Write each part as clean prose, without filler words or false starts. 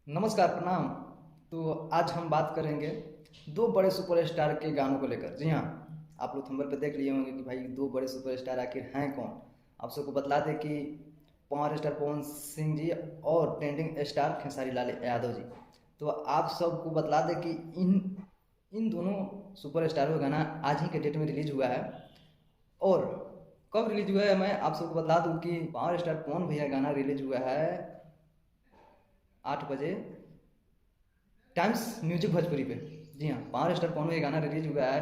नमस्कार, प्रणाम। तो आज हम बात करेंगे दो बड़े सुपरस्टार के गानों को लेकर। जी हाँ, आप लोग थंबनेल पे देख लिए होंगे कि भाई दो बड़े सुपरस्टार आखिर हैं कौन। आप सबको बतला दें कि पावर स्टार पवन सिंह जी और ट्रेंडिंग स्टार खेसारी लाल यादव जी। तो आप सबको बतला दें कि इन इन दोनों सुपरस्टारों का गाना आज ही के डेट में रिलीज हुआ है। और कब रिलीज हुआ है मैं आप सबको बता दूं कि पावर स्टार पवन भैया गाना रिलीज हुआ है 8 बजे टाइम्स म्यूजिक भोजपुरी पे। जी हाँ, पावर स्टार पवन का गाना रिलीज हुआ है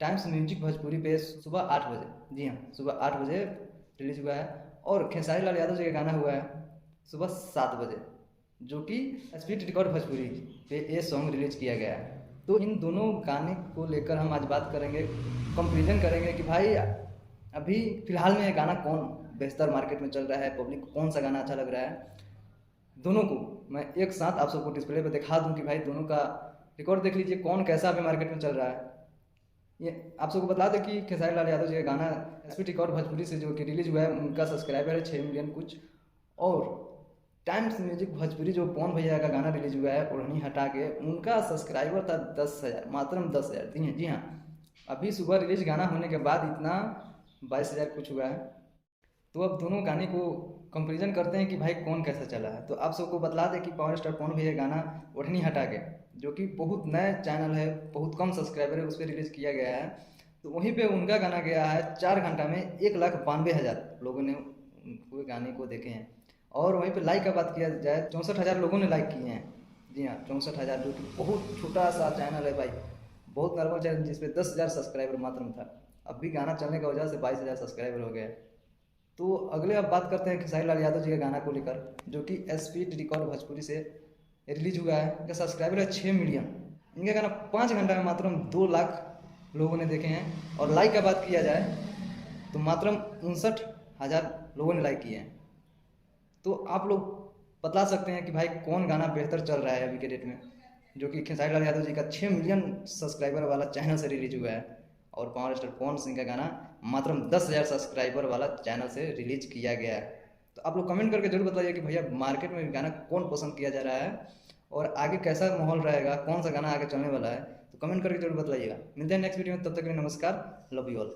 टाइम्स म्यूजिक भोजपुरी पे सुबह 8 बजे। जी हाँ, सुबह 8 बजे रिलीज हुआ है। और खेसारी लाल यादव जी का गाना हुआ है सुबह 7 बजे, जो कि स्पीड रिकॉर्ड भोजपुरी पे ये सॉन्ग रिलीज किया गया है। तो इन दोनों गाने को लेकर हम आज बात करेंगे, कंपेरिजन करेंगे कि भाई अभी फिलहाल में ये गाना कौन बेहतर मार्केट में चल रहा है, पब्लिक को कौन सा गाना अच्छा लग रहा है। दोनों को मैं एक साथ आप सबको डिस्प्ले पे दिखा दूं कि भाई दोनों का रिकॉर्ड देख लीजिए, कौन कैसा अभी मार्केट में चल रहा है। ये आप सबको बता दें कि खेसारी लाल यादव जी का गाना एसपी रिकॉर्ड भोजपुरी से जो कि रिलीज हुआ है, उनका सब्सक्राइबर है 6 मिलियन कुछ। और टाइम्स म्यूजिक भोजपुरी जो पवन भैया का गाना रिलीज हुआ है ओढ़नी हटा के, उनका सब्सक्राइबर था 10,000, मात्र 10,000। जी हाँ, अभी सुबह रिलीज गाना होने के बाद इतना 22,000 कुछ हुआ है। तो अब दोनों गाने को कंपेरिजन करते हैं कि भाई कौन कैसा चला है। तो आप सबको बतला दें कि पावर स्टार पवन भैया गाना ओढ़नी हटा के, जो कि बहुत नया चैनल है, बहुत कम सब्सक्राइबर है, उस पर रिलीज़ किया गया है। तो वहीं पे उनका गाना गया है 4 घंटा में 1,92,000 लोगों ने पूरे गाने को देखे हैं। और वहीं पे लाइक का बात किया जाए 64,000 लोगों ने लाइक किए हैं। जी हाँ, 64,000, जो कि बहुत छोटा सा चैनल है भाई, बहुत नॉर्मल चैनल जिसपे 10,000 सब्सक्राइबर मात्र में था। अभी गाना चलने की वजह से 22,000 सब्सक्राइबर हो गए। तो अगले अब बात करते हैं खेसारी लाल यादव जी के गाना को लेकर, जो कि स्पीड रिकॉर्ड भोजपुरी से रिलीज हुआ है। इनका सब्सक्राइबर है 6 मिलियन। इनका गाना 5 घंटा में मात्र 2 लाख लोगों ने देखे हैं। और लाइक का बात किया जाए तो मात्र 59,000 लोगों ने लाइक किए हैं। तो आप लोग बता सकते हैं कि भाई कौन गाना बेहतर चल रहा है अभी के डेट में, जो कि खेसारी लाल यादव जी का 6 मिलियन सब्सक्राइबर वाला चैनल से रिलीज हुआ है। और पावर स्टार पवन सिंह का गाना मात्र 10,000 सब्सक्राइबर वाला चैनल से रिलीज किया गया है। तो आप लोग कमेंट करके जरूर बताइए कि भैया मार्केट में गाना कौन पसंद किया जा रहा है और आगे कैसा माहौल रहेगा, कौन सा गाना आगे चलने वाला है। तो कमेंट करके जरूर बताइएगा। मिलते हैं नेक्स्ट वीडियो में, तब तक के लिए नमस्कार, लव यू ऑल।